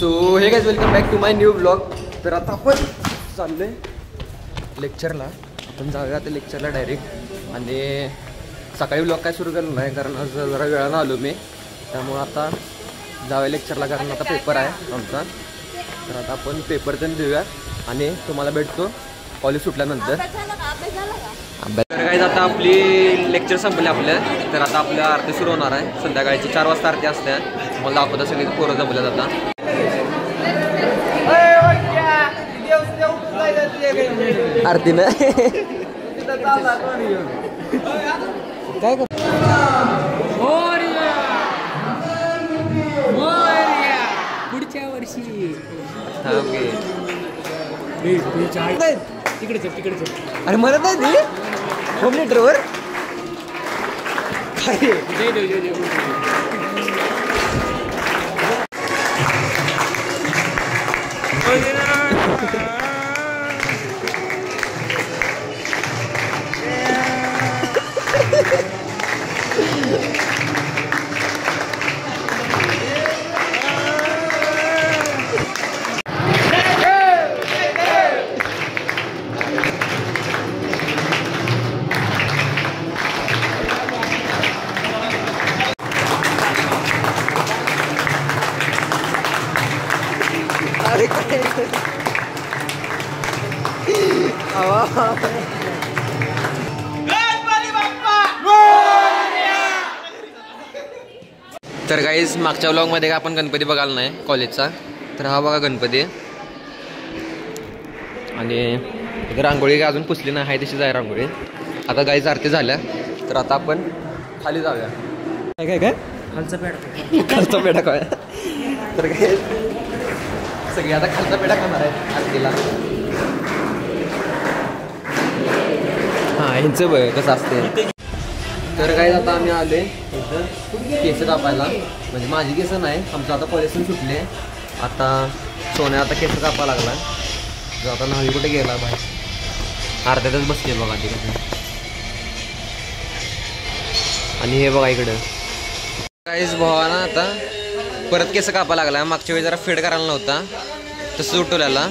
So hey guys welcome back to my new blog. तर आता आपण चाललोय लेक्चरला. आपण जाऊया आता लेक्चरला डायरेक्ट. आणि सकाळी ब्लॉग काय सुरू केलं नाही कारण आज जरा वेळानं आलो मी, त्यामुळं आता जाऊया लेक्चरला कारण आता पेपर आहे आमचा. तर आता आपण पेपर पण देऊया आणि तुम्हाला भेटतो कॉलेज सुटल्यानंतर. तर गाइस आता आपली लेक्चर संपले आपल्या. तर आता आपल्या आरती सुरू होणार आहे. संध्याकाळची 4 वाजता आरती असते. मला दाखवता सगळी पोरं जमल्या जातात. आरती ना काय पुढच्या वर्षी तिकडे अरे म्हणत नाही ती होम थिएटरवर तर गाईज मागच्या व्लॉगमध्ये का आपण गणपती बघायला नाही कॉलेजचा. तर हा बघा गणपती. आणि रांगोळी काय अजून पुसली नाही आहे तशीच आहे रांगोळी. आता गाईज आरती झाल्या. तर आता आपण खाली जाऊया. काय काय काय खालचा पेढा काय. तर काय सगळी आता खालचा पेढा खाणार आहे आरतीला. हां ह्यांचं बघ कसं असते. तर काय आता आम्ही आले इथं केस कापायला. म्हणजे माझी केस नाही, आमचं आता कॉलेजून सुटले. आता सोन्या आता केस कापा लागला. आता न्हावी कुठे गेला बाहेर, अर्ध्यातच बसले बघा ते कसं. आणि हे बघा इकडं काहीच भावाना आता परत केस कापा लागला. मागच्या वेळी जरा फेड करायला नव्हता तसं उठवल्याला.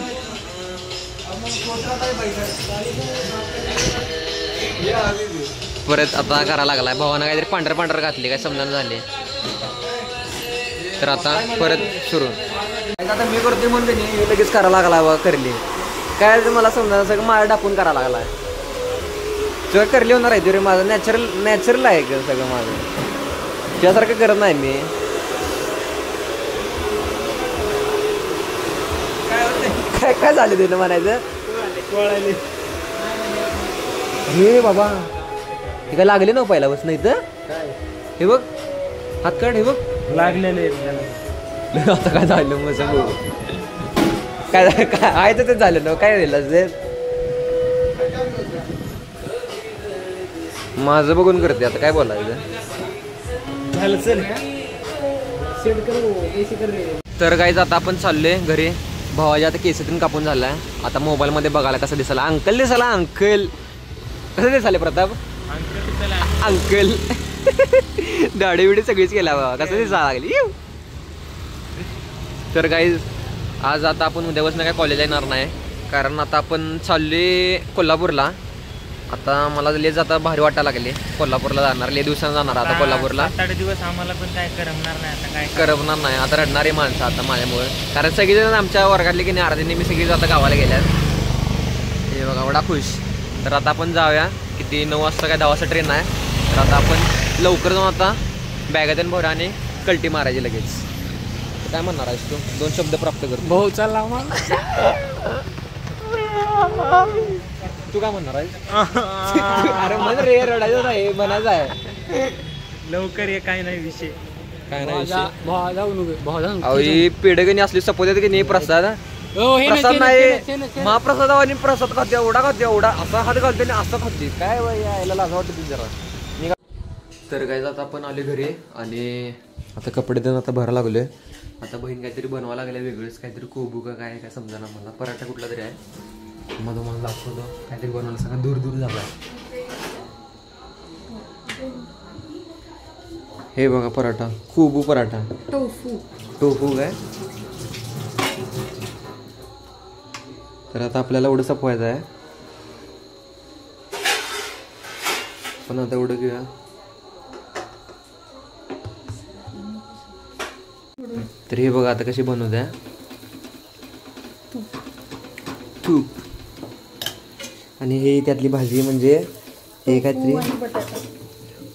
परत आता करायला लागलाय. भावानं काहीतरी पांढरं घातले काय समजा झाले. तर आता परत सुरू. आता मी करते म्हणते नाही लगेच करायला लागला बा करली काय मला समजा सगळं माळ टाकून करायला लागलाय. सगळं करली होणार आहे रे. माझं नॅचरल आहे का सगळं माझं. त्यासारखं करत नाही मी. काय काय झालं तिथं म्हणायचं. हे बाबा हे काय लागले ना पहिला बस नाही तर. हे बघ हात काढ. हे बघ लागलेले. आता काय झालं मग सांगू. काय आहे तर ते झालं ना. काय झालं ते माझं बघून करते. आता काय बोलायचं. तर काहीच आता आपण चाललोय घरी. भावाच्या आता केसातून कापून झालाय. आता मोबाईलमध्ये बघायला कसं दिसायला. अंकल दिसायला. अंकल कसं दिसायला प्रताप. अंकल दाढी बिडी सगळीच केला बाबा. कसं दिसायला लागली. तर काही आज आता आपण उद्यापासून काय कॉलेज येणार नाही कारण आता आपण चाललोय कोल्हापूरला. आता मला लेच आता भारी वाटायला लागले. कोल्हापूरला जाणार. ले दिवसांना जाणार आता कोल्हापूरला. 7-8 दिवस आम्हाला पण काय करमणार नाही. आता काय करमणार नाही. आता रडणारे माणसं आता माझ्यामुळे. कारण सगळेजण आमच्या वर्गातले की नाही अर्ध्याने मी सगळी आता गावाला गेल्यात. हे बघा एवढा खुश. तर आता आपण जाऊया. किती 9 वाजता काय 10 वाजता ट्रेन आहे. तर आता आपण लवकर जाऊन आता बॅगातून भरा आणि कल्टी मारायची लगेच. काय म्हणणार आहेस तू. 2 शब्द प्राप्त कर. भाऊ चला तू काय म्हणणार आहेस. अरे म्हण रे रडायचं आहे म्हणायचं आहे. लवकर ये. काय नाही विषय. काय नाही विषय. पेढगणी असली सपोज की नाही प्रसाद. प्रसाद नाही महाप्रसाद आणि प्रसाद खाते. एवढा खाते एवढा असा हात घालते आणि असं खाते. काय यायला लाज वाटते ती जरा. तर काय आता आपण आले घरी आणि आता कपडे देऊन आता भरायला लागलोय. आता बहीण काहीतरी बनवा लागले वेगळंच काहीतरी. कोबू का काय काय समजा ना मला. पराठा कुठला तरी आहे. मग मला दाखवतो काहीतरी बनवायला. सगळं दूर झाला. हे बघा पराठा. कोबू पराठा. टोफू टोफू काय तर आता आपल्याला एवढं सपवायचं आहे. पण आता एवढं घेऊया. तर हे बघा आता कशी बनवत आहे. तूप आणि हे त्यातली भाजी म्हणजे हे काहीतरी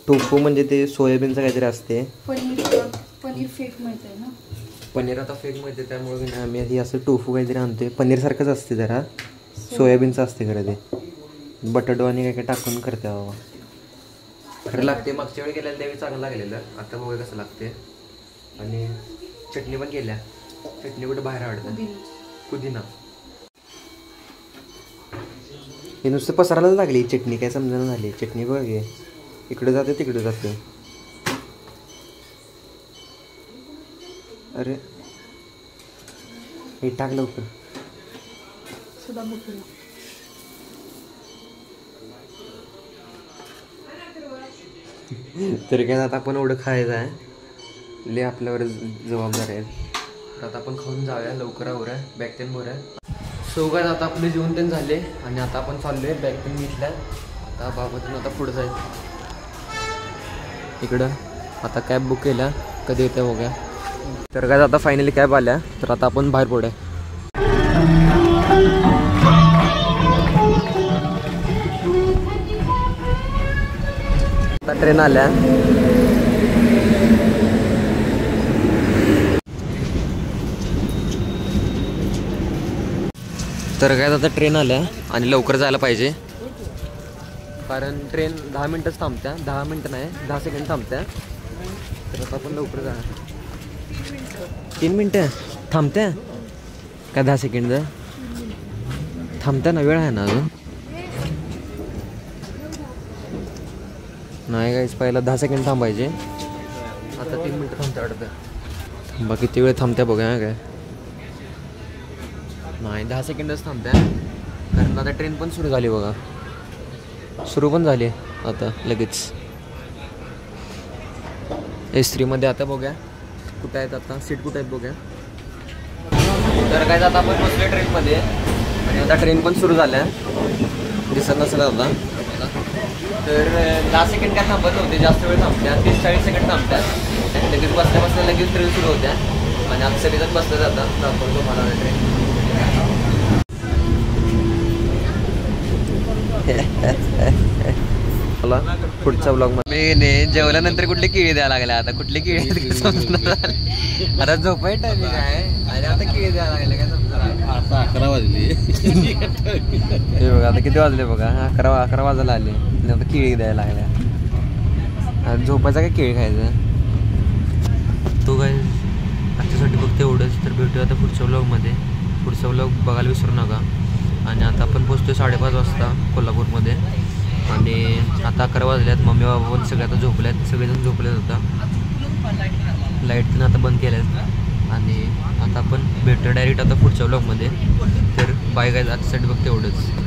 टोफू म्हणजे ते सोयाबीनचं काहीतरी असते. पनीर फेक मिळते ना. पनीर आता फेक मिळते त्यामुळे आम्ही आधी असं टोफू काहीतरी आणतोय. पनीर सारखंच असते जरा सोयाबीनचं असते खरं ते. बटाटो आणि काय काय टाकून करते बाबा. खरं लागते. मागच्या वेळी केलेलं त्यावेळी चांगलं लागलेलं. आता बघूया कसं लागते. आणि चटणी पण केल्या. चटणी कुठे बाहेर आवडतं. पुदिना हे नुसतं पसरायला लागली चटणी. काय समजायला झाली चटणी. बघ हे इकडे जाते तिकडे जाते. अरे हे टाक लवकर. तर काय आता आपण एवढं खायचं आहे. लय आपल्यावर जबाबदार आहे. तर आता आपण खाऊन जाऊया लवकर. आवरा बॅग तेन भरूया. सो काय आता आपले जेवण तेन झाले आणि आता आपण चाललोय. बॅग तेन घेतल्या. आता बाबातून आता पुढं जायचं इकडं. आता कॅब बुक केल्या. कधी येते बघूया. तर काय आता फायनली कॅब आल्या. तर आता आपण बाहेर पडूया. आता ट्रेन आल्या. तर काय आता ट्रेन आल्या आणि लवकर जायला पाहिजे. कारण ट्रेन 10 मिनटंच थांबत्या. 10 मिनटं नाही 10 सेकंड थांबत्या. तर आता आपण लवकर जा. 3 मिनटं थांबत्या का 10 सेकंड थांबत्या ना. वेळ आहे ना अजून. नाही काहीच पहिला 10 सेकंड थांबायचे. आता 3 मिनटं थांबत्या वाटतं. थांबा किती वेळ थांबत्या बघा. काय नाही 10 सेकंडच थांबत्या. कारण आता ट्रेन पण सुरू झाली बघा. सुरू पण झाली आता लगेच. S3मध्ये आता बघूया कुठं आहेत. आता सीट कुठं आहेत बघूया. तर काय आता आपण बसलो ट्रेनमध्ये आणि आता ट्रेन पण सुरू झाल्या. दिसत नसेल आता. तर 10 सेकंड काय थांबत नव्हते. जास्त वेळ थांबत्या. 30-40 सेकंड थांबत्या. लगेच बसल्या लगेच ट्रेन सुरू होत्या. आणि आता सगळेजण बसले जातात. दाखवतो मला ट्रेन. मला पुढच्या ब्लॉग मध्ये जेवल्यानंतर कुठली केळी द्यायला लागल्या. आता कुठली केळी आता झोपाय टायमिंग आहे आणि आता केळी द्यायला लागले. काय समजा आता 11 वाजले. हे बघा आता किती वाजले बघा. 11 वाजायला आले. आता केळी द्यायला लागल्या. झोपायचा काय केळी खायचं. तो काय आजच्यासाठी फक्त एवढंच. तर भेटूया आता पुढच्या व्लॉगमध्ये. पुढचा व्लॉग बघायला विसरू नका. आणि आता आपण पोचतोय 5:30 वाजता कोल्हापूरमध्ये. आणि आता 11 वाजल्यात. मम्मी बाबा पण सगळे आता झोपल्यात. सगळेजण झोपलेत होता. लाईट पण आता बंद केल्यात. आणि आता आपण भेटूया डायरेक्ट आता पुढच्या व्लॉगमध्ये. तर बाय गाईज आजच्यासाठी फक्त एवढंच.